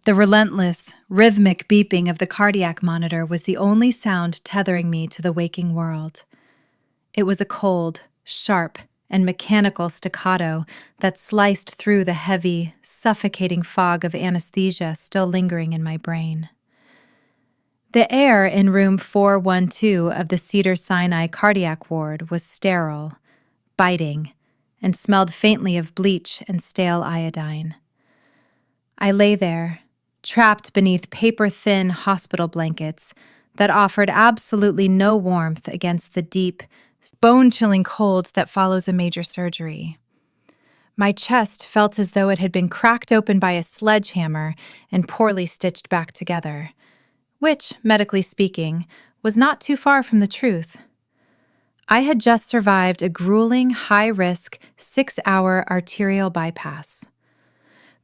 The relentless, rhythmic beeping of the cardiac monitor was the only sound tethering me to the waking world. It was a cold, sharp, and mechanical staccato that sliced through the heavy, suffocating fog of anesthesia still lingering in my brain. The air in room 412 of the Cedars-Sinai cardiac ward was sterile, biting, and smelled faintly of bleach and stale iodine. I lay there, trapped beneath paper-thin hospital blankets that offered absolutely no warmth against the deep, bone-chilling cold that follows a major surgery. My chest felt as though it had been cracked open by a sledgehammer and poorly stitched back together, which, medically speaking, was not too far from the truth. I had just survived a grueling, high-risk, 6-hour arterial bypass.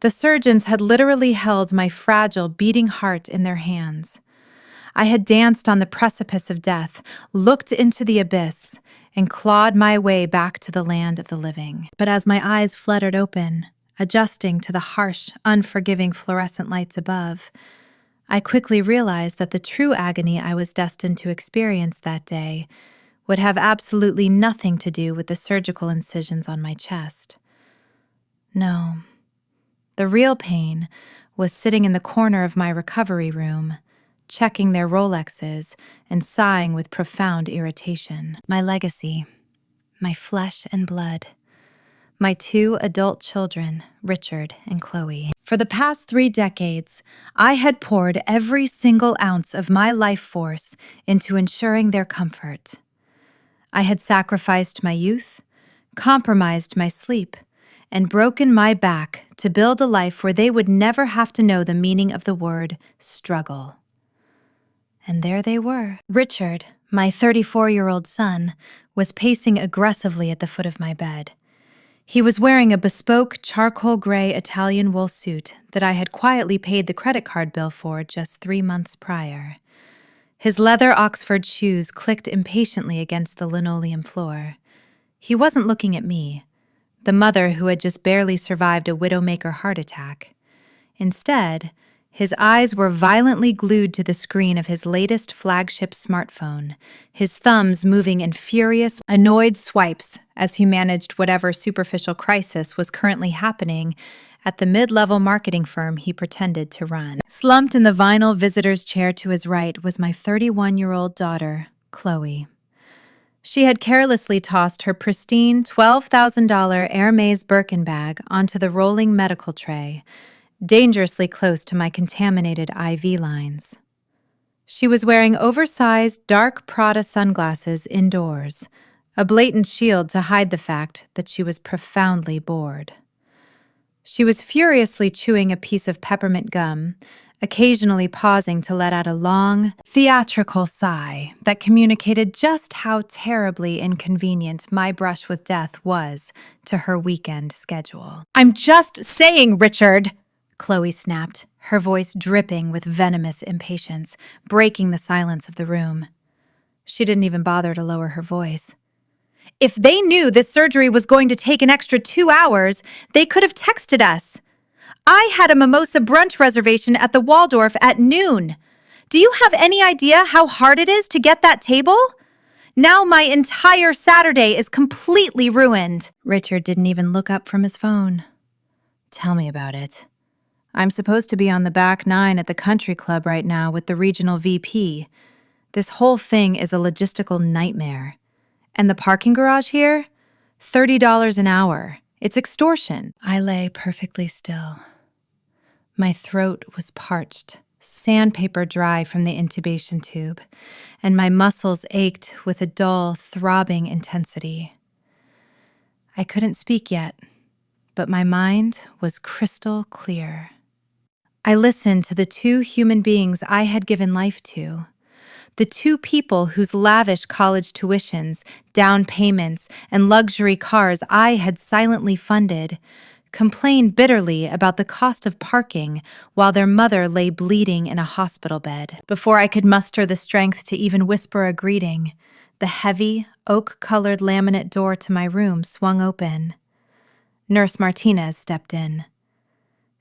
The surgeons had literally held my fragile, beating heart in their hands. I had danced on the precipice of death, looked into the abyss, and clawed my way back to the land of the living. But as my eyes fluttered open, adjusting to the harsh, unforgiving fluorescent lights above, I quickly realized that the true agony I was destined to experience that day would have absolutely nothing to do with the surgical incisions on my chest. No. The real pain was sitting in the corner of my recovery room, checking their Rolexes and sighing with profound irritation. My legacy, my flesh and blood, my 2 adult children, Richard and Chloe. For the past 3 decades, I had poured every single ounce of my life force into ensuring their comfort. I had sacrificed my youth, compromised my sleep, and broken my back to build a life where they would never have to know the meaning of the word struggle. And there they were. Richard, my 34-year-old son, was pacing aggressively at the foot of my bed. He was wearing a bespoke charcoal gray Italian wool suit that I had quietly paid the credit card bill for just 3 months prior. His leather Oxford shoes clicked impatiently against the linoleum floor. He wasn't looking at me, the mother who had just barely survived a widowmaker heart attack. Instead, his eyes were violently glued to the screen of his latest flagship smartphone, his thumbs moving in furious, annoyed swipes as he managed whatever superficial crisis was currently happening at the mid-level marketing firm he pretended to run. Slumped in the vinyl visitor's chair to his right was my 31-year-old daughter, Chloe. She had carelessly tossed her pristine $12,000 Hermès Birkin bag onto the rolling medical tray, dangerously close to my contaminated IV lines. She was wearing oversized dark Prada sunglasses indoors, a blatant shield to hide the fact that she was profoundly bored. She was furiously chewing a piece of peppermint gum, occasionally pausing to let out a long, theatrical sigh that communicated just how terribly inconvenient my brush with death was to her weekend schedule. "I'm just saying, Richard!" Chloe snapped, her voice dripping with venomous impatience, breaking the silence of the room. She didn't even bother to lower her voice. "If they knew this surgery was going to take an extra 2 hours, they could have texted us. I had a mimosa brunch reservation at the Waldorf at noon. Do you have any idea how hard it is to get that table? Now my entire Saturday is completely ruined." Richard didn't even look up from his phone. "Tell me about it. I'm supposed to be on the back 9 at the country club right now with the regional VP. This whole thing is a logistical nightmare. And the parking garage here? $30 an hour. It's extortion." I lay perfectly still. My throat was parched, sandpaper dry from the intubation tube, and my muscles ached with a dull, throbbing intensity. I couldn't speak yet, but my mind was crystal clear. I listened to the 2 human beings I had given life to, the 2 people whose lavish college tuitions, down payments, and luxury cars I had silently funded, complain bitterly about the cost of parking while their mother lay bleeding in a hospital bed. Before I could muster the strength to even whisper a greeting, the heavy, oak-colored laminate door to my room swung open. Nurse Martinez stepped in.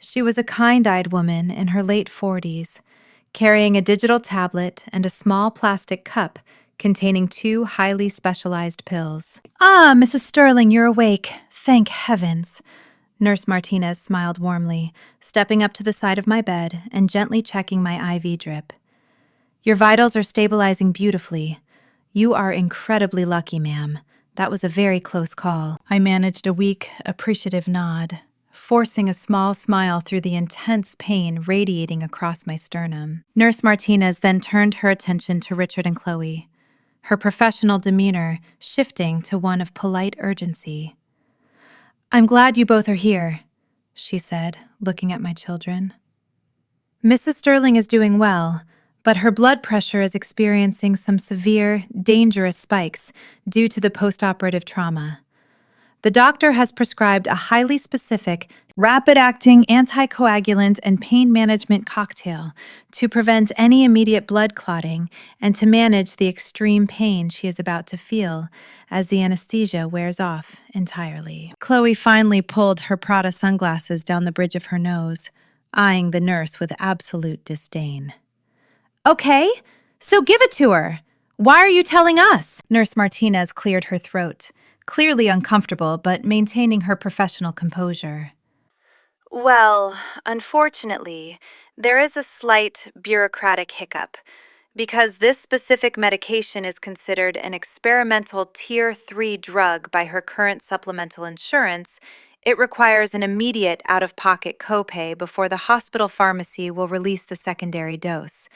She was a kind-eyed woman in her late 40s, carrying a digital tablet and a small plastic cup containing 2 highly specialized pills. "Ah, Mrs. Sterling, you're awake. Thank heavens." Nurse Martinez smiled warmly, stepping up to the side of my bed and gently checking my IV drip. "Your vitals are stabilizing beautifully. You are incredibly lucky, ma'am. That was a very close call." I managed a weak, appreciative nod, forcing a small smile through the intense pain radiating across my sternum. Nurse Martinez then turned her attention to Richard and Chloe, her professional demeanor shifting to one of polite urgency. "I'm glad you both are here," she said, looking at my children. "Mrs. Sterling is doing well, but her blood pressure is experiencing some severe, dangerous spikes due to the postoperative trauma. The doctor has prescribed a highly specific, rapid-acting anticoagulant and pain management cocktail to prevent any immediate blood clotting and to manage the extreme pain she is about to feel as the anesthesia wears off entirely." Chloe finally pulled her Prada sunglasses down the bridge of her nose, eyeing the nurse with absolute disdain. "Okay, so give it to her. Why are you telling us?" Nurse Martinez cleared her throat, clearly uncomfortable but maintaining her professional composure. "Well, unfortunately, there is a slight bureaucratic hiccup. Because this specific medication is considered an experimental Tier 3 drug by her current supplemental insurance, it requires an immediate out-of-pocket copay before the hospital pharmacy will release the secondary dose.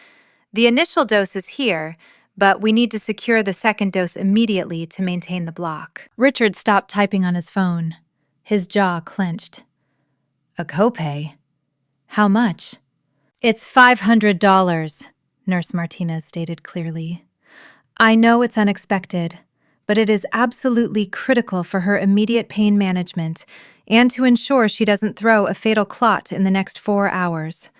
The initial dose is here, but we need to secure the second dose immediately to maintain the block." Richard stopped typing on his phone. His jaw clenched. "A copay? How much?" "It's $500, Nurse Martinez stated clearly. "I know it's unexpected, but it is absolutely critical for her immediate pain management and to ensure she doesn't throw a fatal clot in the next 4 hours.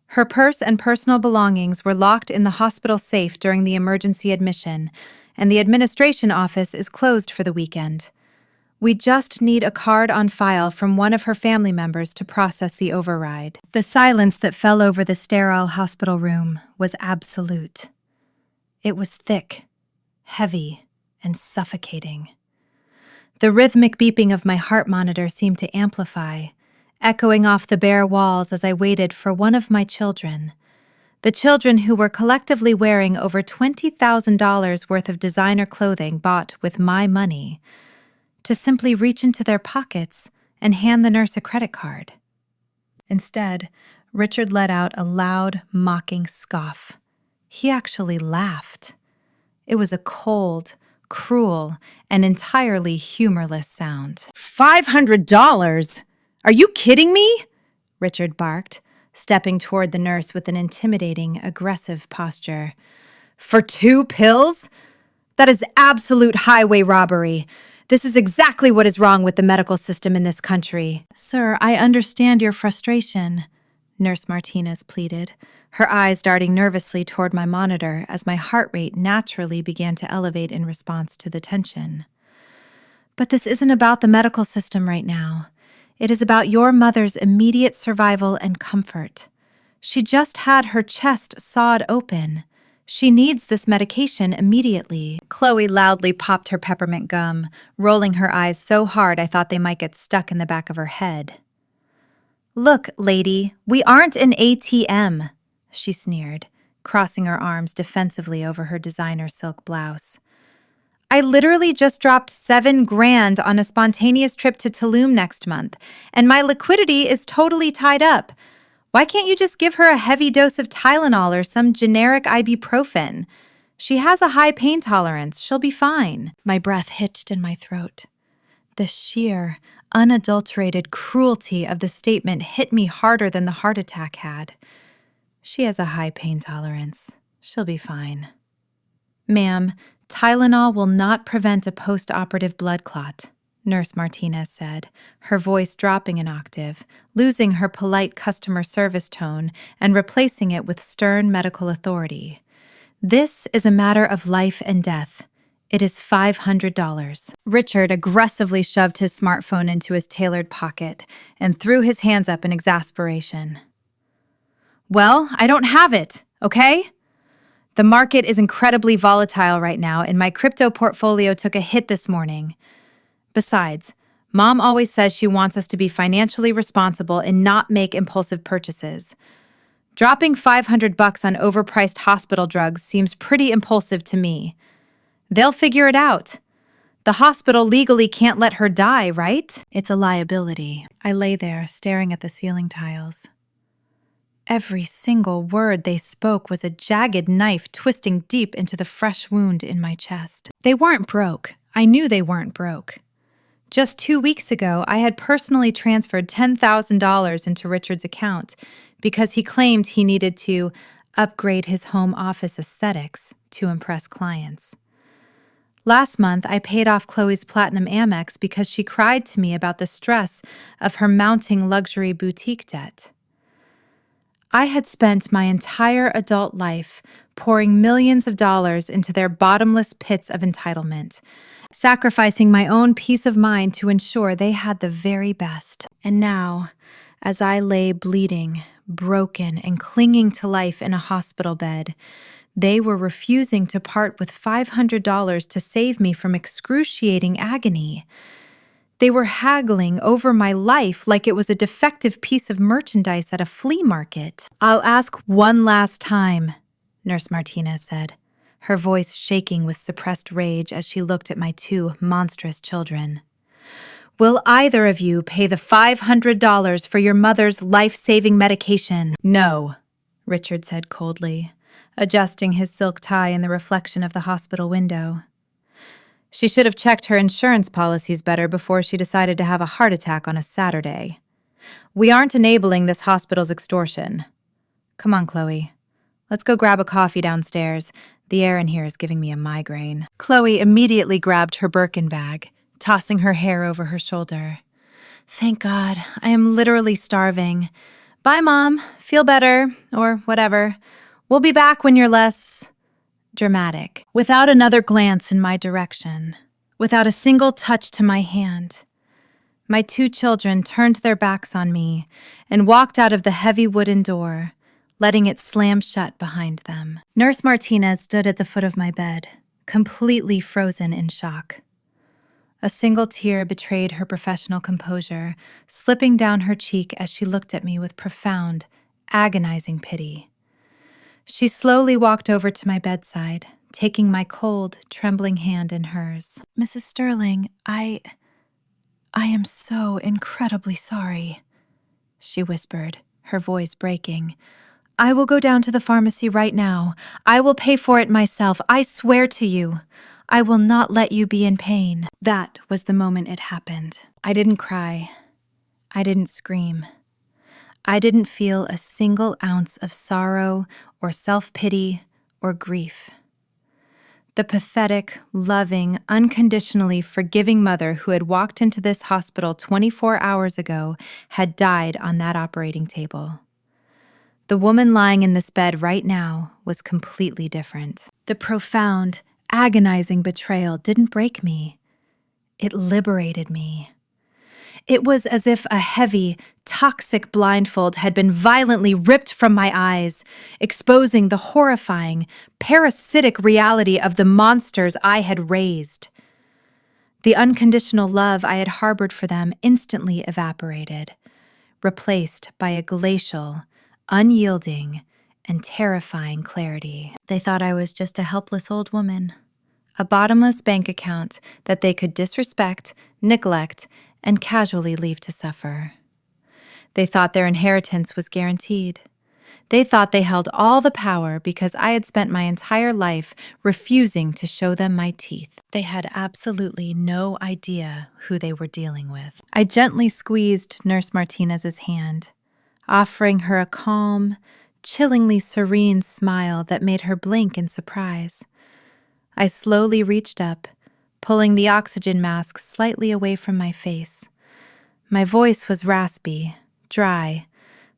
Her purse and personal belongings were locked in the hospital safe during the emergency admission, and the administration office is closed for the weekend. We just need a card on file from one of her family members to process the override." The silence that fell over the sterile hospital room was absolute. It was thick, heavy, and suffocating. The rhythmic beeping of my heart monitor seemed to amplify, echoing off the bare walls as I waited for one of my children, the children who were collectively wearing over $20,000 worth of designer clothing bought with my money, to simply reach into their pockets and hand the nurse a credit card. Instead, Richard let out a loud, mocking scoff. He actually laughed. It was a cold, cruel, and entirely humorless sound. $500? Are you kidding me?" Richard barked, stepping toward the nurse with an intimidating, aggressive posture. "For 2 pills? That is absolute highway robbery. This is exactly what is wrong with the medical system in this country." "Sir, I understand your frustration," Nurse Martinez pleaded, her eyes darting nervously toward my monitor as my heart rate naturally began to elevate in response to the tension. "But this isn't about the medical system right now. It is about your mother's immediate survival and comfort. She just had her chest sawed open. She needs this medication immediately." Chloe loudly popped her peppermint gum, rolling her eyes so hard I thought they might get stuck in the back of her head. "Look, lady, we aren't an ATM," she sneered, crossing her arms defensively over her designer silk blouse. "I literally just dropped $7,000 on a spontaneous trip to Tulum next month, and my liquidity is totally tied up. Why can't you just give her a heavy dose of Tylenol or some generic ibuprofen? She has a high pain tolerance. She'll be fine." My breath hitched in my throat. The sheer, unadulterated cruelty of the statement hit me harder than the heart attack had. "She has a high pain tolerance. She'll be fine." "Ma'am, Tylenol will not prevent a post-operative blood clot," Nurse Martinez said, her voice dropping an octave, losing her polite customer service tone and replacing it with stern medical authority. "This is a matter of life and death. It is $500. Richard aggressively shoved his smartphone into his tailored pocket and threw his hands up in exasperation. Well, I don't have it, okay? The market is incredibly volatile right now, and my crypto portfolio took a hit this morning. Besides, Mom always says she wants us to be financially responsible and not make impulsive purchases. Dropping $500 on overpriced hospital drugs seems pretty impulsive to me. They'll figure it out. The hospital legally can't let her die, right? It's a liability. I lay there, staring at the ceiling tiles. Every single word they spoke was a jagged knife twisting deep into the fresh wound in my chest. They weren't broke. I knew they weren't broke. Just 2 weeks ago, I had personally transferred $10,000 into Richard's account because he claimed he needed to upgrade his home office aesthetics to impress clients. Last month, I paid off Chloe's Platinum Amex because she cried to me about the stress of her mounting luxury boutique debt. I had spent my entire adult life pouring millions of dollars into their bottomless pits of entitlement, sacrificing my own peace of mind to ensure they had the very best. And now, as I lay bleeding, broken, and clinging to life in a hospital bed, they were refusing to part with $500 to save me from excruciating agony. They were haggling over my life like it was a defective piece of merchandise at a flea market. "I'll ask one last time," Nurse Martinez said, her voice shaking with suppressed rage as she looked at my 2 monstrous children. "Will either of you pay the $500 for your mother's life-saving medication?" "No," Richard said coldly, adjusting his silk tie in the reflection of the hospital window. She should have checked her insurance policies better before she decided to have a heart attack on a Saturday. "We aren't enabling this hospital's extortion. Come on, Chloe. Let's go grab a coffee downstairs. The air in here is giving me a migraine." Chloe immediately grabbed her Birkin bag, tossing her hair over her shoulder. "Thank God, I am literally starving. Bye, Mom. Feel better, or whatever. We'll be back when you're less dramatic." Without another glance in my direction, without a single touch to my hand, my 2 children turned their backs on me and walked out of the heavy wooden door, letting it slam shut behind them. Nurse Martinez stood at the foot of my bed, completely frozen in shock. A single tear betrayed her professional composure, slipping down her cheek as she looked at me with profound, agonizing pity. She slowly walked over to my bedside, taking my cold, trembling hand in hers. "Mrs. Sterling, I am so incredibly sorry," she whispered, her voice breaking. "I will go down to the pharmacy right now. I will pay for it myself. I swear to you. I will not let you be in pain." That was the moment it happened. I didn't cry. I didn't scream. I didn't feel a single ounce of sorrow or self-pity or grief. The pathetic, loving, unconditionally forgiving mother who had walked into this hospital 24 hours ago had died on that operating table. The woman lying in this bed right now was completely different. The profound, agonizing betrayal didn't break me. It liberated me. It was as if a heavy, toxic blindfold had been violently ripped from my eyes, exposing the horrifying, parasitic reality of the monsters I had raised. The unconditional love I had harbored for them instantly evaporated, replaced by a glacial, unyielding, and terrifying clarity. They thought I was just a helpless old woman, a bottomless bank account that they could disrespect, neglect, and casually leave to suffer. They thought their inheritance was guaranteed. They thought they held all the power because I had spent my entire life refusing to show them my teeth. They had absolutely no idea who they were dealing with. I gently squeezed Nurse Martinez's hand, offering her a calm, chillingly serene smile that made her blink in surprise. I slowly reached up, pulling the oxygen mask slightly away from my face. My voice was raspy, dry,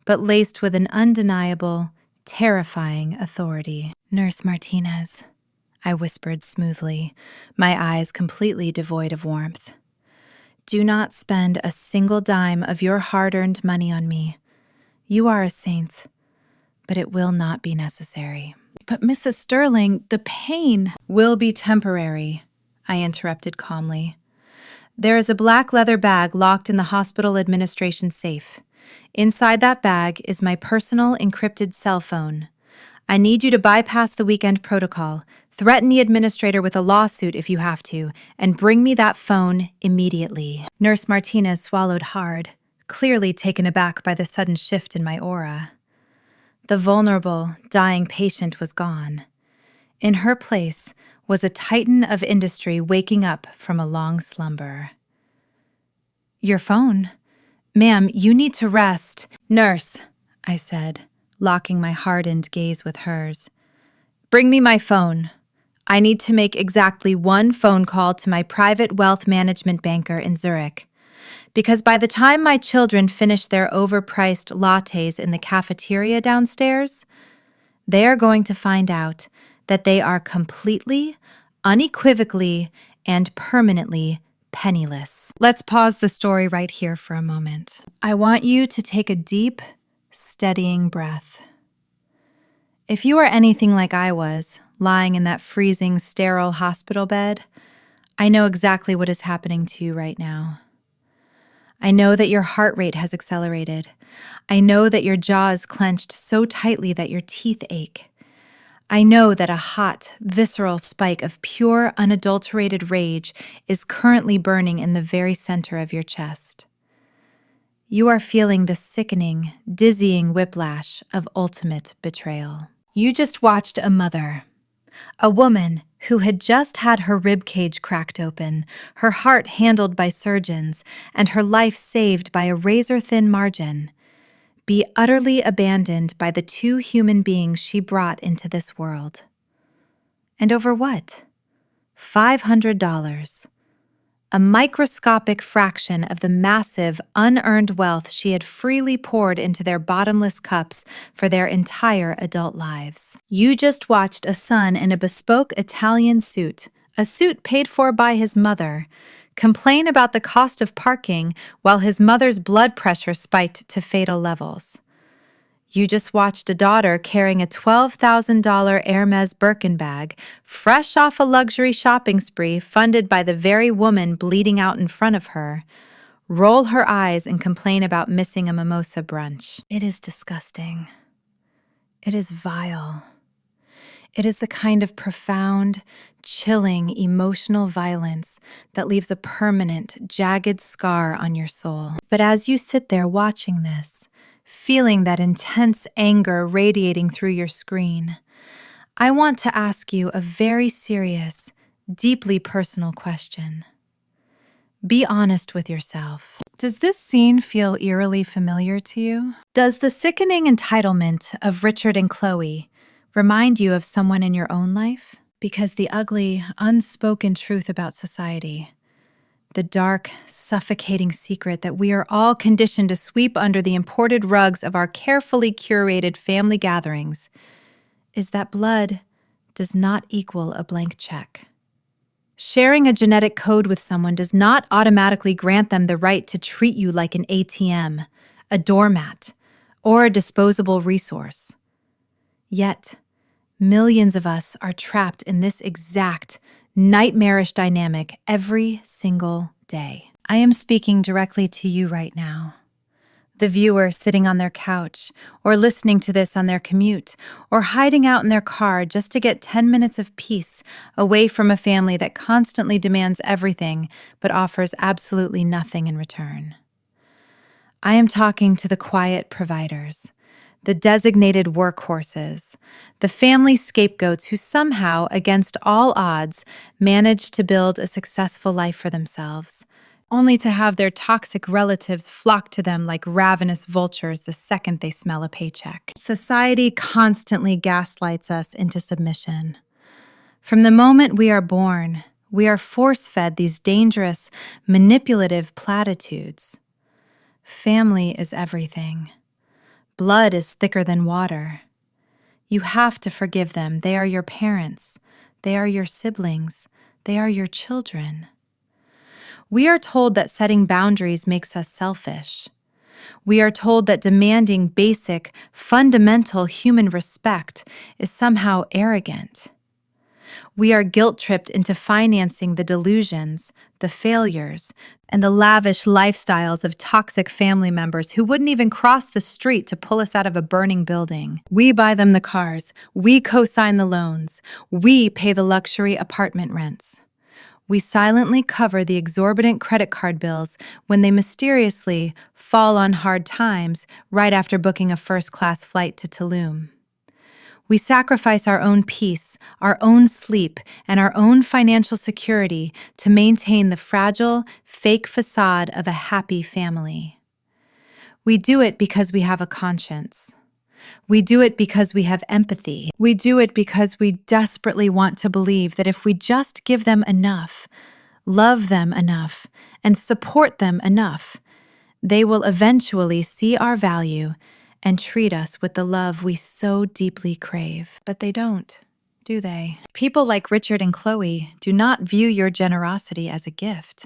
but laced with an undeniable, terrifying authority. "Nurse Martinez, I whispered smoothly, my eyes completely devoid of warmth. Do not spend a single dime of your hard-earned money on me. You are a saint, but it will not be necessary. But Mrs. Sterling, the pain will be temporary, I interrupted calmly. There is a black leather bag locked in the hospital administration safe. Inside that bag is my personal encrypted cell phone. I need you to bypass the weekend protocol, threaten the administrator with a lawsuit if you have to, and bring me that phone immediately. Nurse Martinez swallowed hard, clearly taken aback by the sudden shift in my aura. The vulnerable, dying patient was gone. In her place was a titan of industry waking up from a long slumber. Your phone? Ma'am, you need to rest. Nurse, I said, locking my hardened gaze with hers. Bring me my phone. I need to make exactly one phone call to my private wealth management banker in Zurich. Because by the time my children finish their overpriced lattes in the cafeteria downstairs, they are going to find out that they are completely, unequivocally, and permanently penniless. Let's pause the story right here for a moment. I want you to take a deep, steadying breath. If you are anything like I was, lying in that freezing, sterile hospital bed, I know exactly what is happening to you right now. I know that your heart rate has accelerated. I know that your jaw is clenched so tightly that your teeth ache. I know that a hot, visceral spike of pure, unadulterated rage is currently burning in the very center of your chest. You are feeling the sickening, dizzying whiplash of ultimate betrayal. You just watched a mother, a woman who had just had her rib cage cracked open, her heart handled by surgeons, and her life saved by a razor-thin margin, be utterly abandoned by the two human beings she brought into this world. And over what? $500. A microscopic fraction of the massive, unearned wealth she had freely poured into their bottomless cups for their entire adult lives. You just watched a son in a bespoke Italian suit, a suit paid for by his mother, complain about the cost of parking while his mother's blood pressure spiked to fatal levels. You just watched a daughter carrying a $12,000 Hermes Birkin bag, fresh off a luxury shopping spree funded by the very woman bleeding out in front of her, roll her eyes and complain about missing a mimosa brunch. It is disgusting. It is vile. It is the kind of profound, chilling, emotional violence that leaves a permanent, jagged scar on your soul. But as you sit there watching this, feeling that intense anger radiating through your screen, I want to ask you a very serious, deeply personal question. Be honest with yourself. Does this scene feel eerily familiar to you? Does the sickening entitlement of Richard and Chloe remind you of someone in your own life? Because the ugly, unspoken truth about society, the dark, suffocating secret that we are all conditioned to sweep under the imported rugs of our carefully curated family gatherings, is that blood does not equal a blank check. Sharing a genetic code with someone does not automatically grant them the right to treat you like an ATM, a doormat, or a disposable resource. Yet, millions of us are trapped in this exact, nightmarish dynamic every single day. I am speaking directly to you right now. The viewer sitting on their couch, or listening to this on their commute, or hiding out in their car just to get 10 minutes of peace away from a family that constantly demands everything but offers absolutely nothing in return. I am talking to the quiet providers, the designated workhorses, the family scapegoats who somehow, against all odds, manage to build a successful life for themselves, only to have their toxic relatives flock to them like ravenous vultures the second they smell a paycheck. Society constantly gaslights us into submission. From the moment we are born, we are force-fed these dangerous, manipulative platitudes. Family is everything. Blood is thicker than water. You have to forgive them. They are your parents. They are your siblings. They are your children. We are told that setting boundaries makes us selfish. We are told that demanding basic, fundamental human respect is somehow arrogant. We are guilt-tripped into financing the delusions, the failures, and the lavish lifestyles of toxic family members who wouldn't even cross the street to pull us out of a burning building. We buy them the cars. We co-sign the loans. We pay the luxury apartment rents. We silently cover the exorbitant credit card bills when they mysteriously fall on hard times right after booking a first-class flight to Tulum. We sacrifice our own peace, our own sleep, and our own financial security to maintain the fragile, fake facade of a happy family. We do it because we have a conscience. We do it because we have empathy. We do it because we desperately want to believe that if we just give them enough, love them enough, and support them enough, they will eventually see our value and treat us with the love we so deeply crave. But they don't, do they? People like Richard and Chloe do not view your generosity as a gift.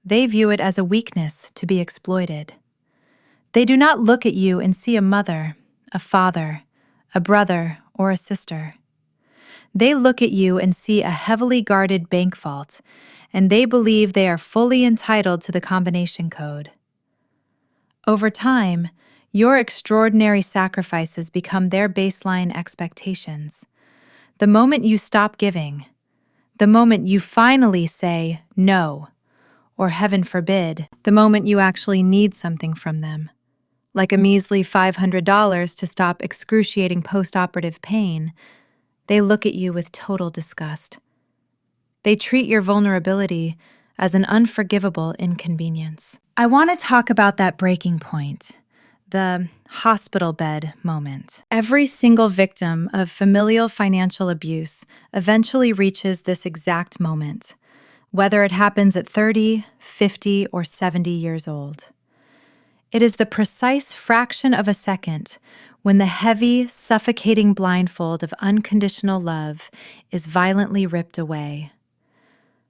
They view it as a weakness to be exploited. They do not look at you and see a mother, a father, a brother, or a sister. They look at you and see a heavily guarded bank vault, and they believe they are fully entitled to the combination code. Over time, your extraordinary sacrifices become their baseline expectations. The moment you stop giving, the moment you finally say no, or heaven forbid, the moment you actually need something from them, like a measly $500 to stop excruciating post-operative pain, they look at you with total disgust. They treat your vulnerability as an unforgivable inconvenience. I want to talk about that breaking point, the hospital bed moment. Every single victim of familial financial abuse eventually reaches this exact moment, whether it happens at 30, 50, or 70 years old. It is the precise fraction of a second when the heavy, suffocating blindfold of unconditional love is violently ripped away.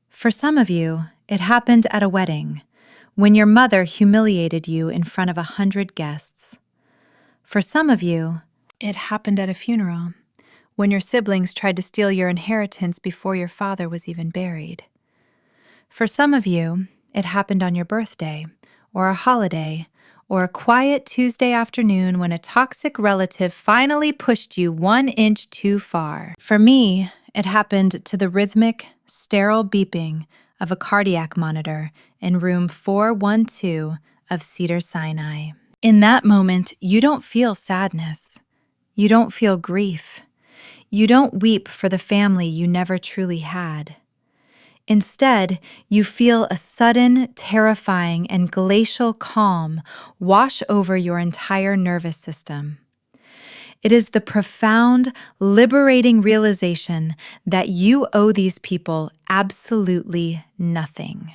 For some of you, it happened at a wedding, when your mother humiliated you in front of 100 guests. For some of you, it happened at a funeral, when your siblings tried to steal your inheritance before your father was even buried. For some of you, it happened on your birthday, or a holiday, or a quiet Tuesday afternoon when a toxic relative finally pushed you 1 inch too far. For me, it happened to the rhythmic, sterile beeping of a cardiac monitor in room 412 of Cedars-Sinai. In that moment, you don't feel sadness. You don't feel grief. You don't weep for the family you never truly had. Instead, you feel a sudden, terrifying, and glacial calm wash over your entire nervous system. It is the profound, liberating realization that you owe these people absolutely nothing.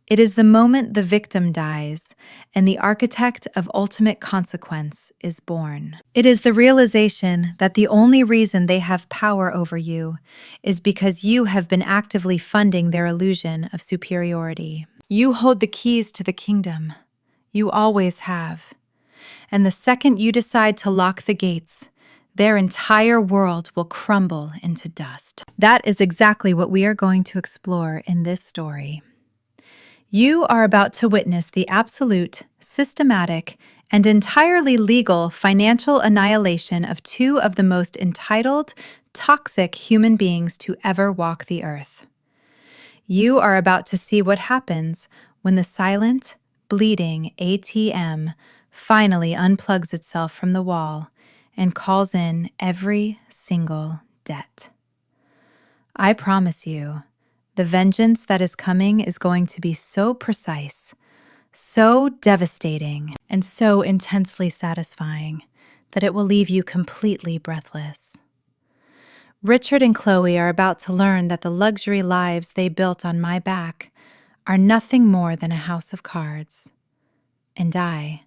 It is the moment the victim dies and the architect of ultimate consequence is born. It is the realization that the only reason they have power over you is because you have been actively funding their illusion of superiority. You hold the keys to the kingdom. You always have. And the second you decide to lock the gates, their entire world will crumble into dust. That is exactly what we are going to explore in this story. You are about to witness the absolute, systematic, and entirely legal financial annihilation of two of the most entitled, toxic human beings to ever walk the earth. You are about to see what happens when the silent, bleeding ATM finally unplugs itself from the wall and calls in every single debt. I promise you, the vengeance that is coming is going to be so precise, so devastating, and so intensely satisfying that it will leave you completely breathless. Richard and Chloe are about to learn that the luxury lives they built on my back are nothing more than a house of cards. And I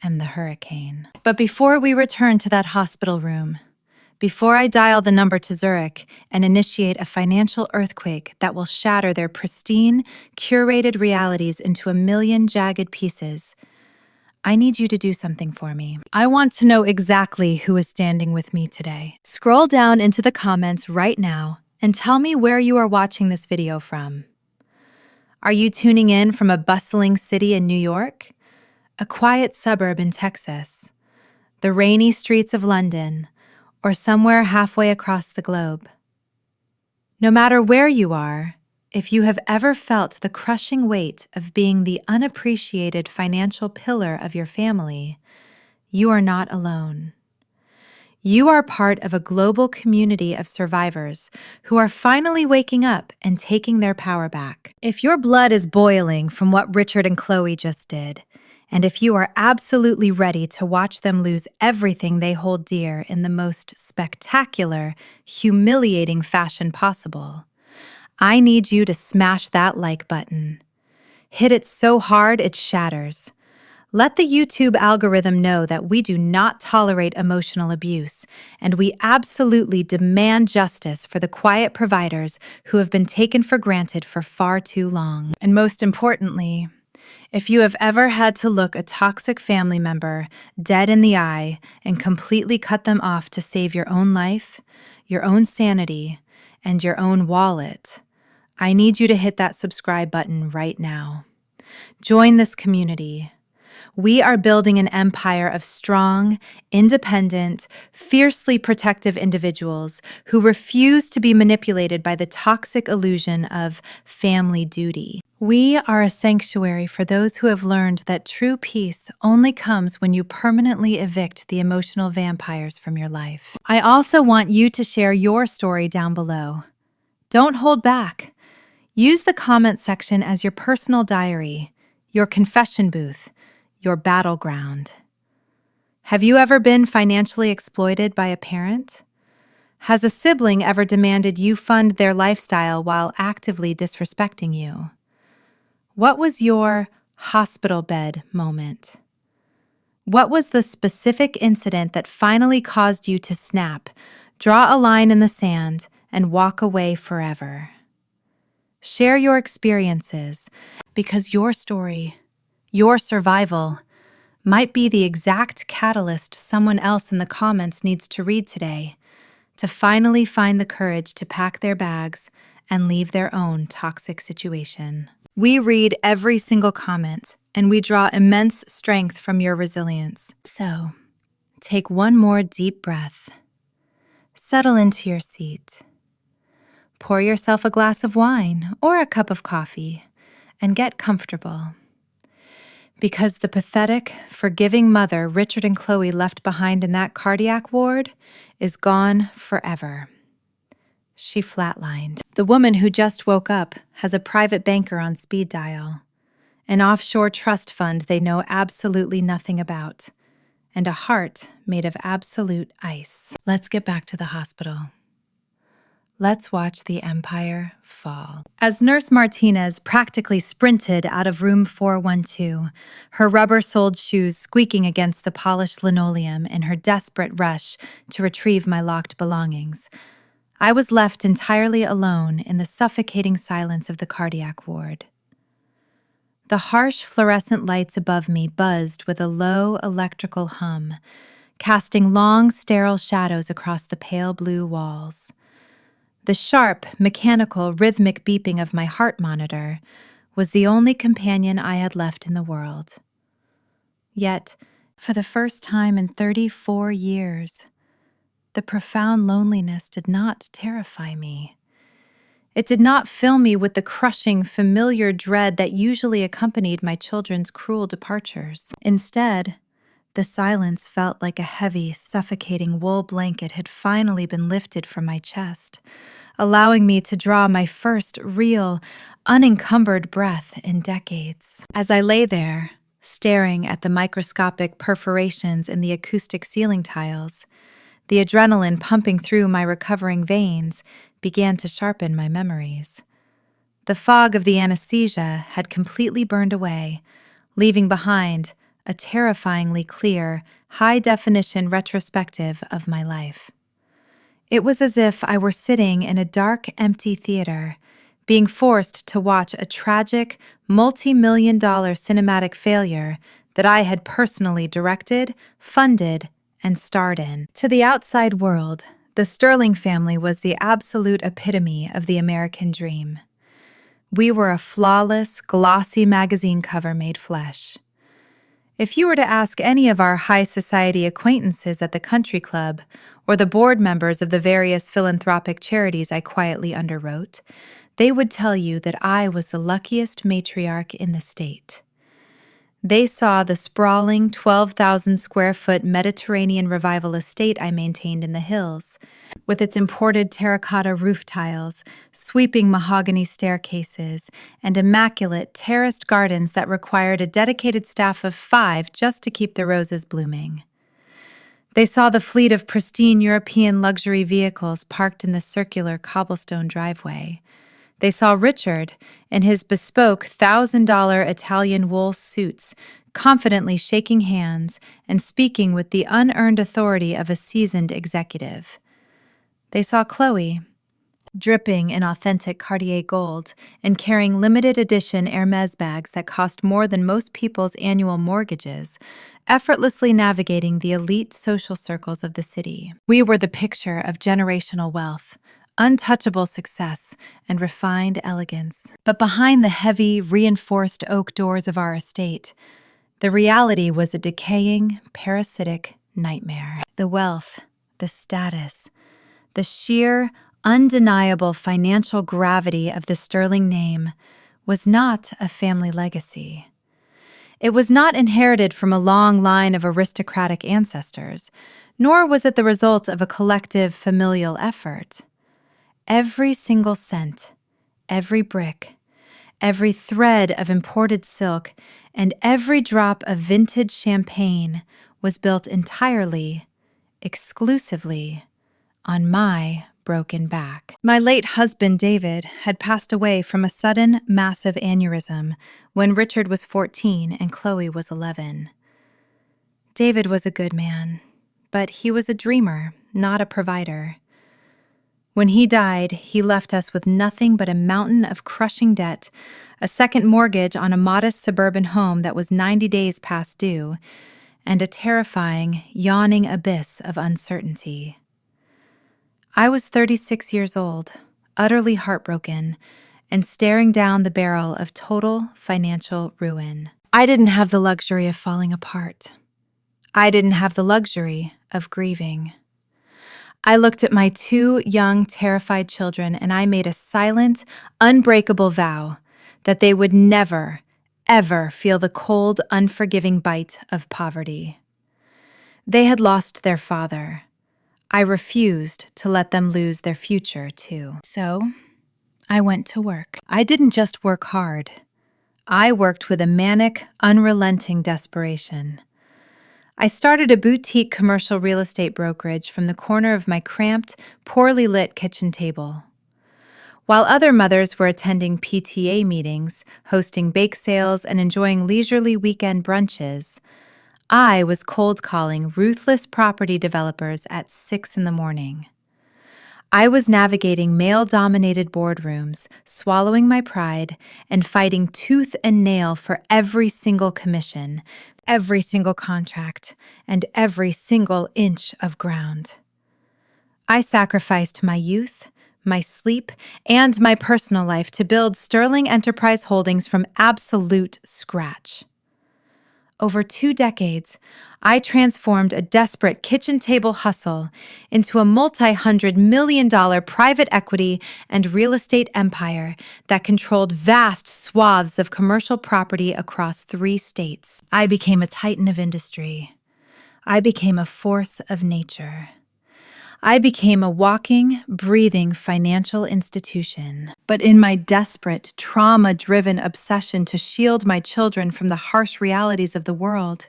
am the hurricane. But before we return to that hospital room, before I dial the number to Zurich and initiate a financial earthquake that will shatter their pristine, curated realities into a million jagged pieces, I need you to do something for me. I want to know exactly who is standing with me today. Scroll down into the comments right now and tell me where you are watching this video from. Are you tuning in from a bustling city in New York, a quiet suburb in Texas, the rainy streets of London, or somewhere halfway across the globe? No matter where you are, if you have ever felt the crushing weight of being the unappreciated financial pillar of your family, you are not alone. You are part of a global community of survivors who are finally waking up and taking their power back. If your blood is boiling from what Richard and Chloe just did, and if you are absolutely ready to watch them lose everything they hold dear in the most spectacular, humiliating fashion possible, I need you to smash that like button. Hit it so hard it shatters. Let the YouTube algorithm know that we do not tolerate emotional abuse, and we absolutely demand justice for the quiet providers who have been taken for granted for far too long. And most importantly, if you have ever had to look a toxic family member dead in the eye and completely cut them off to save your own life, your own sanity, and your own wallet, I need you to hit that subscribe button right now. Join this community. We are building an empire of strong, independent, fiercely protective individuals who refuse to be manipulated by the toxic illusion of family duty. We are a sanctuary for those who have learned that true peace only comes when you permanently evict the emotional vampires from your life. I also want you to share your story down below. Don't hold back. Use the comment section as your personal diary, your confession booth, your battleground. Have you ever been financially exploited by a parent? Has a sibling ever demanded you fund their lifestyle while actively disrespecting you? What was your hospital bed moment? What was the specific incident that finally caused you to snap, draw a line in the sand, and walk away forever? Share your experiences, because your story, your survival, might be the exact catalyst someone else in the comments needs to read today to finally find the courage to pack their bags and leave their own toxic situation. We read every single comment, and we draw immense strength from your resilience. So, take one more deep breath. Settle into your seat. Pour yourself a glass of wine or a cup of coffee and get comfortable. Because the pathetic, forgiving mother Richard and Chloe left behind in that cardiac ward is gone forever. She flatlined. The woman who just woke up has a private banker on speed dial, an offshore trust fund they know absolutely nothing about, and a heart made of absolute ice. Let's get back to the hospital. Let's watch the empire fall. As Nurse Martinez practically sprinted out of room 412, her rubber-soled shoes squeaking against the polished linoleum in her desperate rush to retrieve my locked belongings, I was left entirely alone in the suffocating silence of the cardiac ward. The harsh fluorescent lights above me buzzed with a low electrical hum, casting long, sterile shadows across the pale blue walls. The sharp, mechanical, rhythmic beeping of my heart monitor was the only companion I had left in the world. Yet, for the first time in 34 years, the profound loneliness did not terrify me. It did not fill me with the crushing, familiar dread that usually accompanied my children's cruel departures. Instead, the silence felt like a heavy, suffocating wool blanket had finally been lifted from my chest, allowing me to draw my first real, unencumbered breath in decades. As I lay there, staring at the microscopic perforations in the acoustic ceiling tiles, the adrenaline pumping through my recovering veins began to sharpen my memories. The fog of the anesthesia had completely burned away, leaving behind a terrifyingly clear, high-definition retrospective of my life. It was as if I were sitting in a dark, empty theater, being forced to watch a tragic, multi-million-dollar cinematic failure that I had personally directed, funded, and starred in. To the outside world, the Sterling family was the absolute epitome of the American dream. We were a flawless, glossy magazine cover made flesh. If you were to ask any of our high society acquaintances at the country club or the board members of the various philanthropic charities I quietly underwrote, they would tell you that I was the luckiest matriarch in the state. They saw the sprawling 12,000 square foot Mediterranean revival estate I maintained in the hills, with its imported terracotta roof tiles, sweeping mahogany staircases, and immaculate terraced gardens that required a dedicated staff of 5 just to keep the roses blooming. They saw the fleet of pristine European luxury vehicles parked in the circular cobblestone driveway. They saw Richard, in his bespoke $1,000 Italian wool suits, confidently shaking hands and speaking with the unearned authority of a seasoned executive. They saw Chloe, dripping in authentic Cartier gold and carrying limited edition Hermes bags that cost more than most people's annual mortgages, effortlessly navigating the elite social circles of the city. We were the picture of generational wealth, untouchable success, and refined elegance. But behind the heavy, reinforced oak doors of our estate, the reality was a decaying, parasitic nightmare. The wealth, the status, the sheer, undeniable financial gravity of the Sterling name was not a family legacy. It was not inherited from a long line of aristocratic ancestors, nor was it the result of a collective familial effort. Every single cent, every brick, every thread of imported silk, and every drop of vintage champagne was built entirely, exclusively, on my broken back. My late husband, David, had passed away from a sudden, massive aneurysm when Richard was 14 and Chloe was 11. David was a good man, but he was a dreamer, not a provider. When he died, he left us with nothing but a mountain of crushing debt, a second mortgage on a modest suburban home that was 90 days past due, and a terrifying, yawning abyss of uncertainty. I was 36 years old, utterly heartbroken, and staring down the barrel of total financial ruin. I didn't have the luxury of falling apart. I didn't have the luxury of grieving. I looked at my 2 young, terrified children, and I made a silent, unbreakable vow that they would never, ever feel the cold, unforgiving bite of poverty. They had lost their father. I refused to let them lose their future, too. So, I went to work. I didn't just work hard. I worked with a manic, unrelenting desperation. I started a boutique commercial real estate brokerage from the corner of my cramped, poorly lit kitchen table. While other mothers were attending PTA meetings, hosting bake sales, and enjoying leisurely weekend brunches, I was cold calling ruthless property developers at 6 in the morning. I was navigating male-dominated boardrooms, swallowing my pride, and fighting tooth and nail for every single commission, every single contract, and every single inch of ground. I sacrificed my youth, my sleep, and my personal life to build Sterling Enterprise Holdings from absolute scratch. Over 2 decades, I transformed a desperate kitchen table hustle into a multi-hundred-million-dollar private equity and real estate empire that controlled vast swaths of commercial property across 3 states. I became a titan of industry. I became a force of nature. I became a walking, breathing financial institution. But in my desperate, trauma-driven obsession to shield my children from the harsh realities of the world,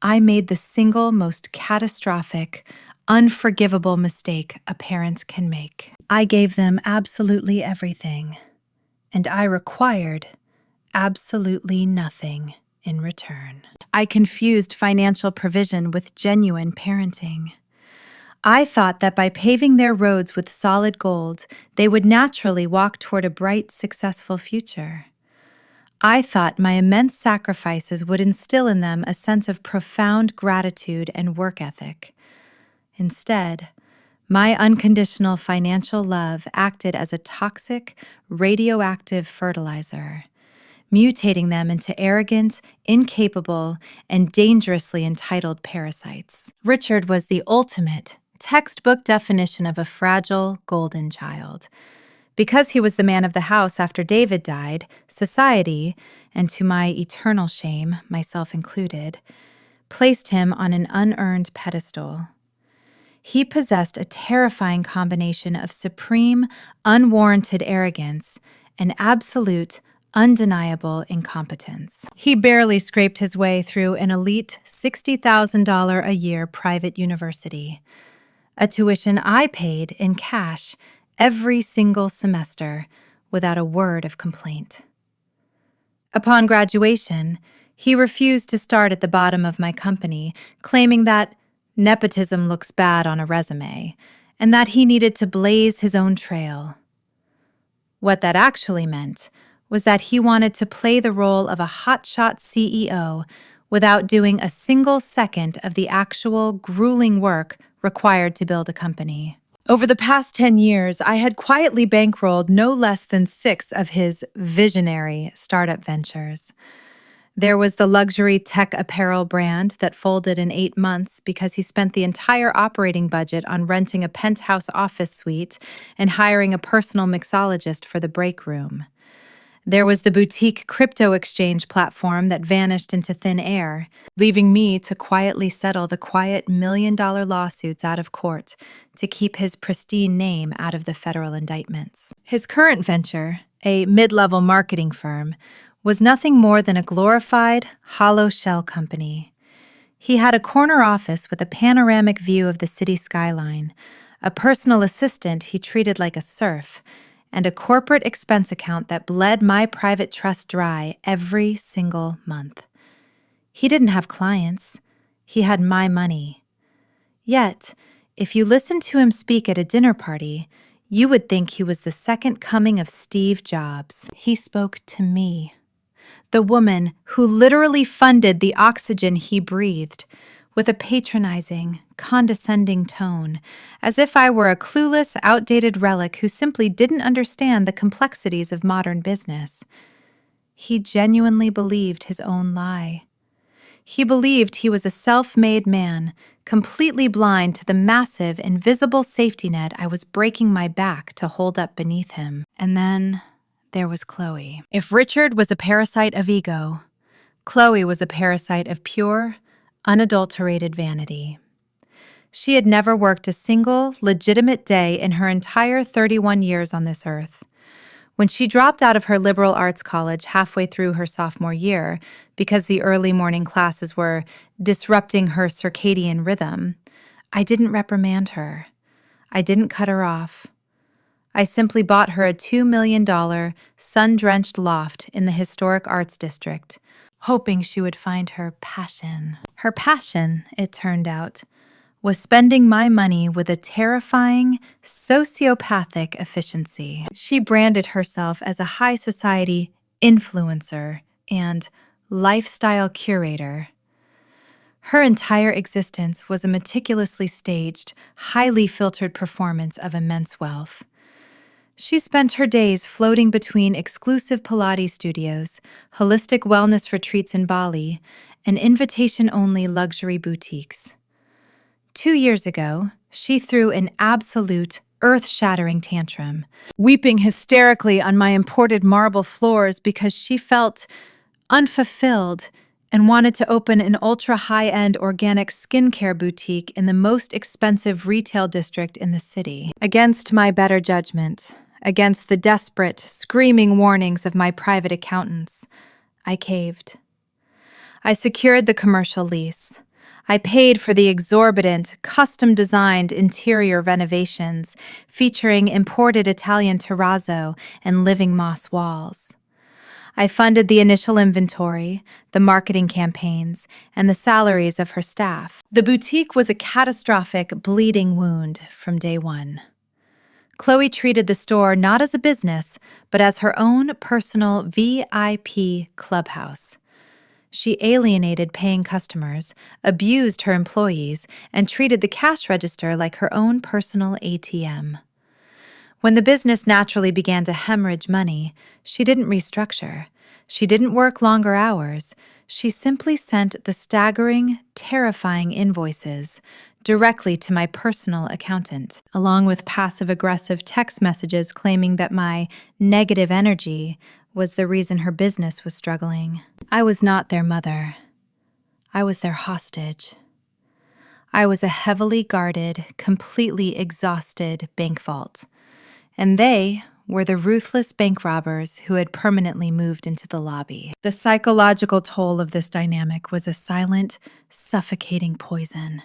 I made the single most catastrophic, unforgivable mistake a parent can make. I gave them absolutely everything, and I required absolutely nothing in return. I confused financial provision with genuine parenting. I thought that by paving their roads with solid gold, they would naturally walk toward a bright, successful future. I thought my immense sacrifices would instill in them a sense of profound gratitude and work ethic. Instead, my unconditional financial love acted as a toxic, radioactive fertilizer, mutating them into arrogant, incapable, and dangerously entitled parasites. Richard was the ultimate, textbook definition of a fragile, golden child. Because he was the man of the house after David died, society, and to my eternal shame, myself included, placed him on an unearned pedestal. He possessed a terrifying combination of supreme, unwarranted arrogance and absolute, undeniable incompetence. He barely scraped his way through an elite $60,000 a year private university, a tuition I paid in cash every single semester without a word of complaint. Upon graduation, he refused to start at the bottom of my company, claiming that nepotism looks bad on a resume, and that he needed to blaze his own trail. What that actually meant was that he wanted to play the role of a hotshot CEO without doing a single second of the actual grueling work required to build a company. Over the past 10 years, I had quietly bankrolled no less than 6 of his visionary startup ventures. There was the luxury tech apparel brand that folded in 8 months because he spent the entire operating budget on renting a penthouse office suite and hiring a personal mixologist for the break room. There was the boutique crypto exchange platform that vanished into thin air, leaving me to quietly settle the quiet million-dollar lawsuits out of court to keep his pristine name out of the federal indictments. His current venture, a mid-level marketing firm, was nothing more than a glorified, hollow shell company. He had a corner office with a panoramic view of the city skyline, a personal assistant he treated like a serf, and a corporate expense account that bled my private trust dry every single month. He didn't have clients. He had my money. Yet, if you listened to him speak at a dinner party, you would think he was the second coming of Steve Jobs. He spoke to me, the woman who literally funded the oxygen he breathed, with a patronizing, condescending tone, as if I were a clueless, outdated relic who simply didn't understand the complexities of modern business. He genuinely believed his own lie. He believed he was a self-made man, completely blind to the massive, invisible safety net I was breaking my back to hold up beneath him. And then there was Chloe. If Richard was a parasite of ego, Chloe was a parasite of pure, unadulterated vanity. She had never worked a single, legitimate day in her entire 31 years on this earth. When she dropped out of her liberal arts college halfway through her sophomore year because the early morning classes were disrupting her circadian rhythm, I didn't reprimand her. I didn't cut her off. I simply bought her a $2 million, sun-drenched loft in the historic arts district, hoping she would find her passion. Her passion, it turned out, was spending my money with a terrifying, sociopathic efficiency. She branded herself as a high society influencer and lifestyle curator. Her entire existence was a meticulously staged, highly filtered performance of immense wealth. She spent her days floating between exclusive Pilates studios, holistic wellness retreats in Bali, and invitation-only luxury boutiques. 2 years ago, she threw an absolute, earth-shattering tantrum, weeping hysterically on my imported marble floors because she felt unfulfilled and wanted to open an ultra-high-end organic skincare boutique in the most expensive retail district in the city. Against my better judgment, against the desperate, screaming warnings of my private accountants, I caved. I secured the commercial lease. I paid for the exorbitant, custom-designed interior renovations featuring imported Italian terrazzo and living moss walls. I funded the initial inventory, the marketing campaigns, and the salaries of her staff. The boutique was a catastrophic bleeding wound from day one. Chloe treated the store not as a business, but as her own personal VIP clubhouse. She alienated paying customers, abused her employees, and treated the cash register like her own personal ATM. When the business naturally began to hemorrhage money, she didn't restructure. She didn't work longer hours. She simply sent the staggering, terrifying invoices directly to my personal accountant, along with passive-aggressive text messages claiming that my negative energy was the reason her business was struggling. I was not their mother. I was their hostage. I was a heavily guarded, completely exhausted bank vault. And they were the ruthless bank robbers who had permanently moved into the lobby. The psychological toll of this dynamic was a silent, suffocating poison.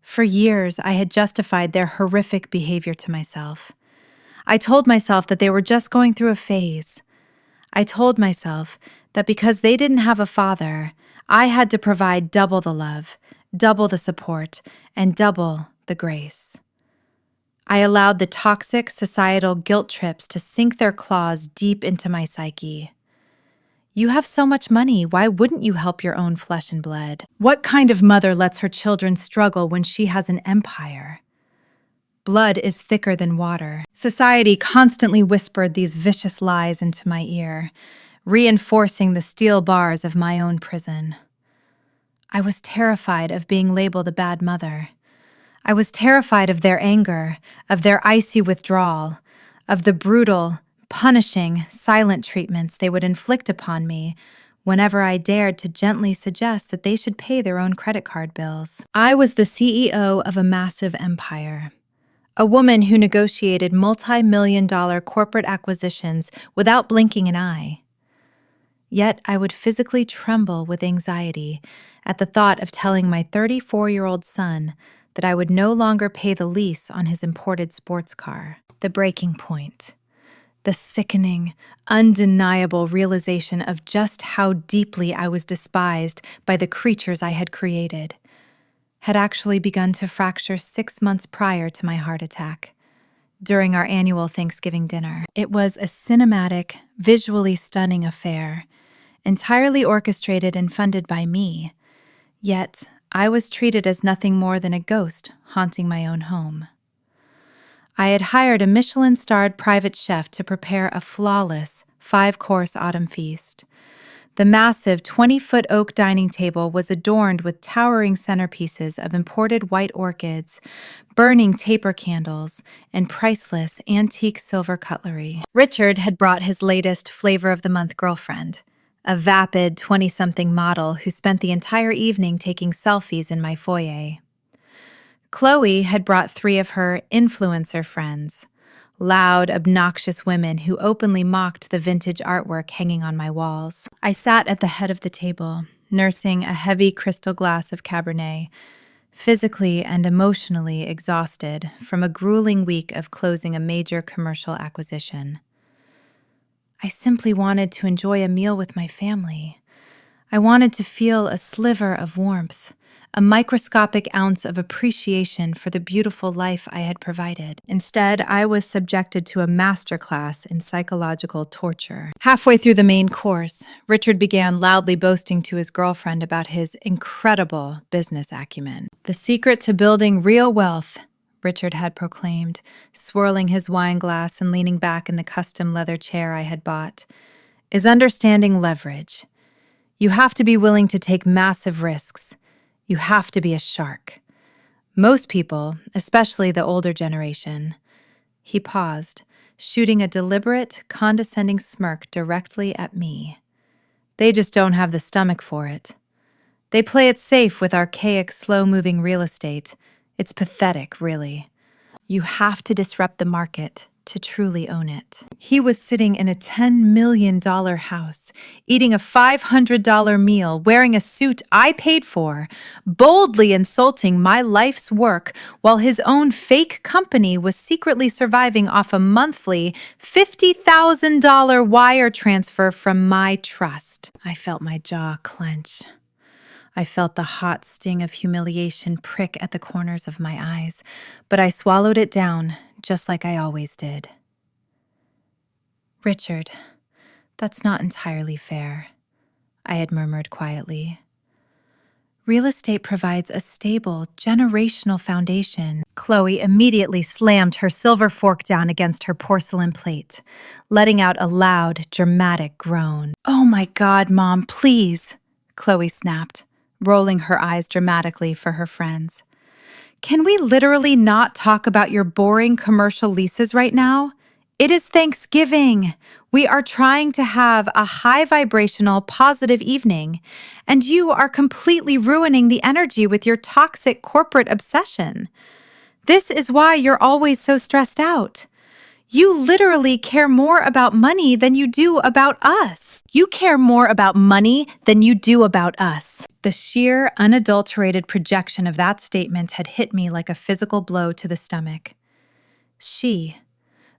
For years, I had justified their horrific behavior to myself. I told myself that they were just going through a phase. I told myself that because they didn't have a father, I had to provide double the love, double the support, and double the grace. I allowed the toxic societal guilt trips to sink their claws deep into my psyche. You have so much money, why wouldn't you help your own flesh and blood? What kind of mother lets her children struggle when she has an empire? Blood is thicker than water. Society constantly whispered these vicious lies into my ear, reinforcing the steel bars of my own prison. I was terrified of being labeled a bad mother. I was terrified of their anger, of their icy withdrawal, of the brutal, punishing, silent treatments they would inflict upon me whenever I dared to gently suggest that they should pay their own credit card bills. I was the CEO of a massive empire, a woman who negotiated multi-million-dollar corporate acquisitions without blinking an eye. Yet I would physically tremble with anxiety at the thought of telling my 34-year-old son that I would no longer pay the lease on his imported sports car. The breaking point, the sickening, undeniable realization of just how deeply I was despised by the creatures I had created, had actually begun to fracture 6 months prior to my heart attack, during our annual Thanksgiving dinner. It was a cinematic, visually stunning affair, entirely orchestrated and funded by me, yet I was treated as nothing more than a ghost haunting my own home. I had hired a Michelin-starred private chef to prepare a flawless 5-course autumn feast. The massive 20-foot oak dining table was adorned with towering centerpieces of imported white orchids, burning taper candles, and priceless antique silver cutlery. Richard had brought his latest flavor-of-the-month girlfriend, a vapid 20-something model who spent the entire evening taking selfies in my foyer. Chloe had brought 3 of her influencer friends, loud, obnoxious women who openly mocked the vintage artwork hanging on my walls. I sat at the head of the table, nursing a heavy crystal glass of Cabernet, physically and emotionally exhausted from a grueling week of closing a major commercial acquisition. I simply wanted to enjoy a meal with my family. I wanted to feel a sliver of warmth, a microscopic ounce of appreciation for the beautiful life I had provided. Instead, I was subjected to a masterclass in psychological torture. Halfway through the main course, Richard began loudly boasting to his girlfriend about his incredible business acumen. The secret to building real wealth, Richard had proclaimed, swirling his wine glass and leaning back in the custom leather chair I had bought, is understanding leverage. You have to be willing to take massive risks. You have to be a shark. Most people, especially the older generation, he paused, shooting a deliberate, condescending smirk directly at me. They just don't have the stomach for it. They play it safe with archaic, slow-moving real estate. It's pathetic, really. You have to disrupt the market, to truly own it. He was sitting in a $10 million house, eating a $500 meal, wearing a suit I paid for, boldly insulting my life's work while his own fake company was secretly surviving off a monthly $50,000 wire transfer from my trust. I felt my jaw clench. I felt the hot sting of humiliation prick at the corners of my eyes, but I swallowed it down, just like I always did. "Richard, that's not entirely fair," I had murmured quietly. "Real estate provides a stable, generational foundation." Chloe immediately slammed her silver fork down against her porcelain plate, letting out a loud, dramatic groan. "Oh my God, Mom, please," Chloe snapped, rolling her eyes dramatically for her friends. "Can we literally not talk about your boring commercial leases right now? It is Thanksgiving. We are trying to have a high-vibrational, positive evening, and you are completely ruining the energy with your toxic corporate obsession. This is why you're always so stressed out. You literally care more about money than you do about us. You care more about money than you do about us." The sheer, unadulterated projection of that statement had hit me like a physical blow to the stomach. She,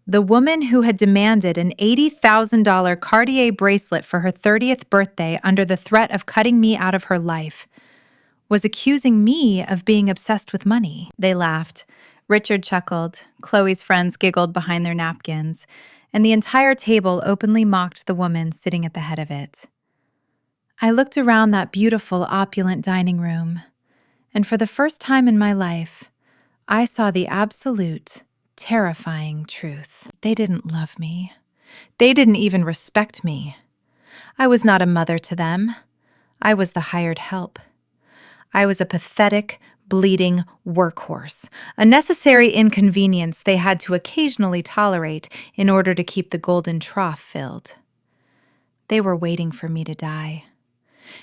the woman who had demanded an $80,000 Cartier bracelet for her 30th birthday under the threat of cutting me out of her life, was accusing me of being obsessed with money. They laughed. Richard chuckled, Chloe's friends giggled behind their napkins, and the entire table openly mocked the woman sitting at the head of it. I looked around that beautiful, opulent dining room, and for the first time in my life, I saw the absolute, terrifying truth. They didn't love me. They didn't even respect me. I was not a mother to them. I was the hired help. I was a pathetic, bleeding workhorse, a necessary inconvenience they had to occasionally tolerate in order to keep the golden trough filled. They were waiting for me to die.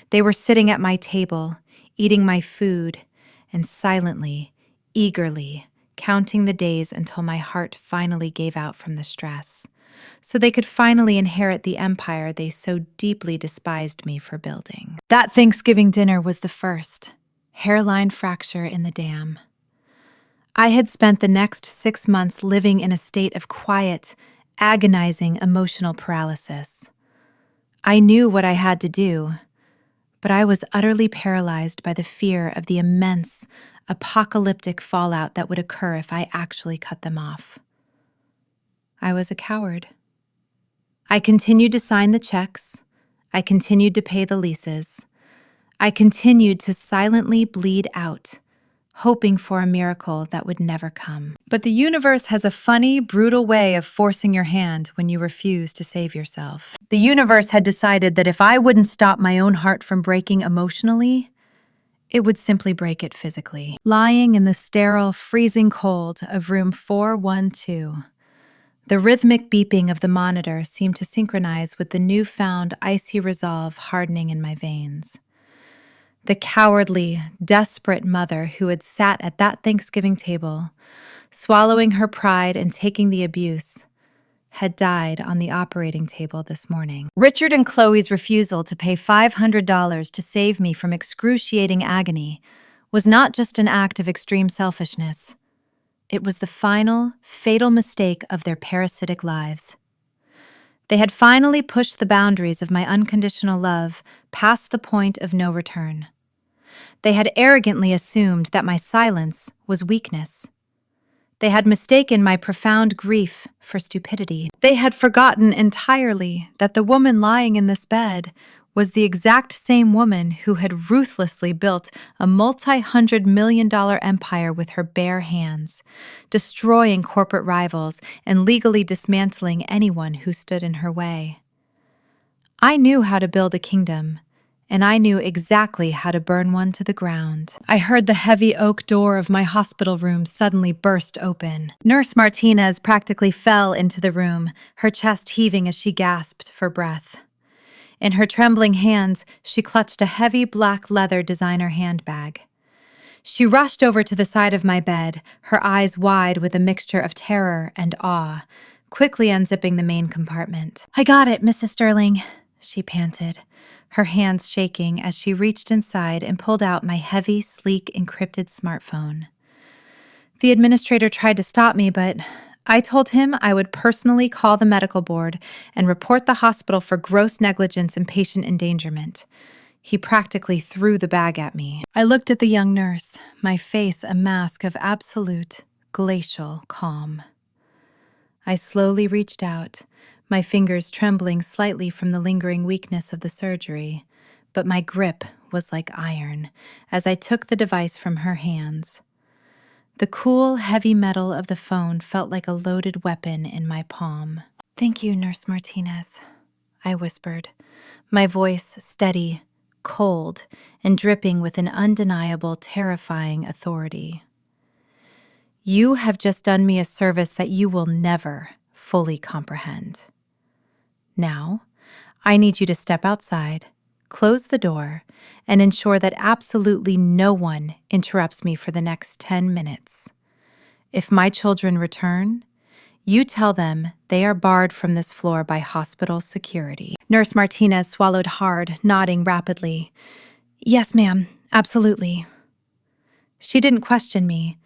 They were sitting at my table, eating my food, and silently, eagerly, counting the days until my heart finally gave out from the stress, so they could finally inherit the empire they so deeply despised me for building. That Thanksgiving dinner was the first. Hairline fracture in the dam. I had spent the next 6 months living in a state of quiet, agonizing emotional paralysis. I knew what I had to do, but I was utterly paralyzed by the fear of the immense, apocalyptic fallout that would occur if I actually cut them off. I was a coward. I continued to sign the checks. I continued to pay the leases. I continued to silently bleed out, hoping for a miracle that would never come. But the universe has a funny, brutal way of forcing your hand when you refuse to save yourself. The universe had decided that if I wouldn't stop my own heart from breaking emotionally, it would simply break it physically. Lying in the sterile, freezing cold of room 412, the rhythmic beeping of the monitor seemed to synchronize with the newfound icy resolve hardening in my veins. The cowardly, desperate mother who had sat at that Thanksgiving table, swallowing her pride and taking the abuse, had died on the operating table this morning. Richard and Chloe's refusal to pay $500 to save me from excruciating agony was not just an act of extreme selfishness. It was the final, fatal mistake of their parasitic lives. They had finally pushed the boundaries of my unconditional love past the point of no return. They had arrogantly assumed that my silence was weakness. They had mistaken my profound grief for stupidity. They had forgotten entirely that the woman lying in this bed was the exact same woman who had ruthlessly built a multi-hundred-million-dollar empire with her bare hands, destroying corporate rivals and legally dismantling anyone who stood in her way. I knew how to build a kingdom, and I knew exactly how to burn one to the ground. I heard the heavy oak door of my hospital room suddenly burst open. Nurse Martinez practically fell into the room, her chest heaving as she gasped for breath. In her trembling hands, she clutched a heavy black leather designer handbag. She rushed over to the side of my bed, her eyes wide with a mixture of terror and awe, quickly unzipping the main compartment. "I got it, Mrs. Sterling," she panted, her hands shaking as she reached inside and pulled out my heavy, sleek, encrypted smartphone. The administrator tried to stop me, but I told him I would personally call the medical board and report the hospital for gross negligence and patient endangerment. He practically threw the bag at me. I looked at the young nurse, my face a mask of absolute, glacial calm. I slowly reached out, my fingers trembling slightly from the lingering weakness of the surgery, but my grip was like iron as I took the device from her hands. The cool, heavy metal of the phone felt like a loaded weapon in my palm. "Thank you, Nurse Martinez," I whispered, my voice steady, cold, and dripping with an undeniable, terrifying authority. "You have just done me a service that you will never fully comprehend. Now, I need you to step outside, close the door, and ensure that absolutely no one interrupts me for the next 10 minutes. If my children return, you tell them they are barred from this floor by hospital security." Nurse Martinez swallowed hard, nodding rapidly. "Yes, ma'am, absolutely." She didn't question me.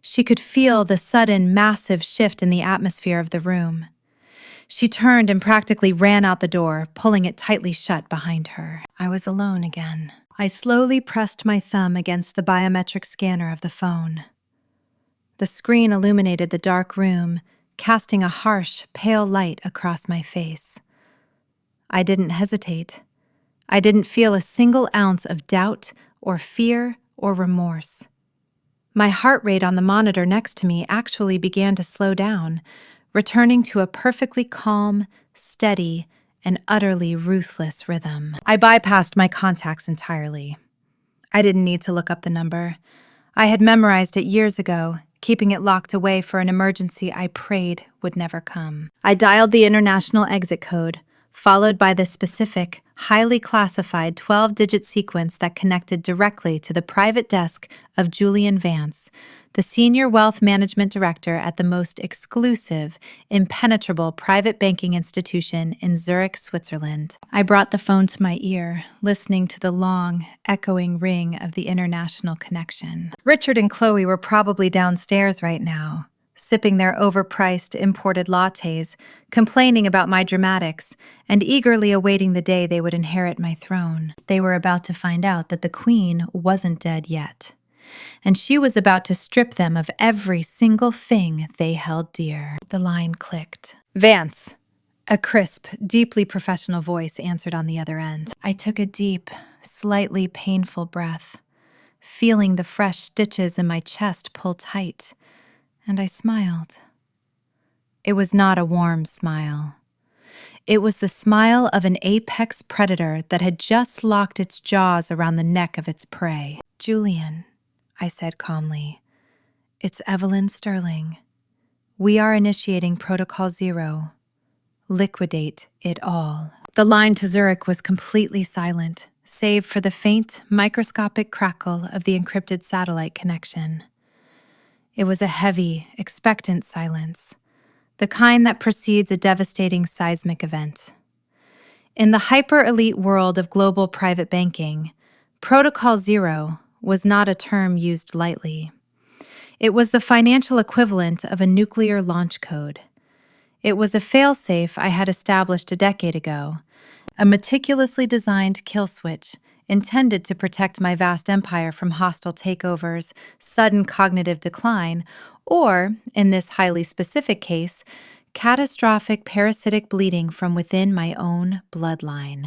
She could feel the sudden, massive shift in the atmosphere of the room. She turned and practically ran out the door, pulling it tightly shut behind her. I was alone again. I slowly pressed my thumb against the biometric scanner of the phone. The screen illuminated the dark room, casting a harsh, pale light across my face. I didn't hesitate. I didn't feel a single ounce of doubt or fear or remorse. My heart rate on the monitor next to me actually began to slow down, returning to a perfectly calm, steady, and utterly ruthless rhythm. I bypassed my contacts entirely. I didn't need to look up the number. I had memorized it years ago, keeping it locked away for an emergency I prayed would never come. I dialed the international exit code, followed by the specific, highly classified 12-digit sequence that connected directly to the private desk of Julian Vance, the Senior Wealth Management Director at the most exclusive, impenetrable private banking institution in Zurich, Switzerland. I brought the phone to my ear, listening to the long, echoing ring of the international connection. Richard and Chloe were probably downstairs right now, sipping their overpriced imported lattes, complaining about my dramatics, and eagerly awaiting the day they would inherit my throne. They were about to find out that the Queen wasn't dead yet, and she was about to strip them of every single thing they held dear. The line clicked. "Vance," a crisp, deeply professional voice answered on the other end. I took a deep, slightly painful breath, feeling the fresh stitches in my chest pull tight, and I smiled. It was not a warm smile. It was the smile of an apex predator that had just locked its jaws around the neck of its prey. "Julian," I said calmly, "it's Evelyn Sterling. We are initiating Protocol 0. Liquidate it all." The line to Zurich was completely silent, save for the faint, microscopic crackle of the encrypted satellite connection. It was a heavy, expectant silence, the kind that precedes a devastating seismic event. In the hyper-elite world of global private banking, Protocol 0 was not a term used lightly. It was the financial equivalent of a nuclear launch code. It was a failsafe I had established a decade ago, a meticulously designed kill switch intended to protect my vast empire from hostile takeovers, sudden cognitive decline, or, in this highly specific case, catastrophic parasitic bleeding from within my own bloodline.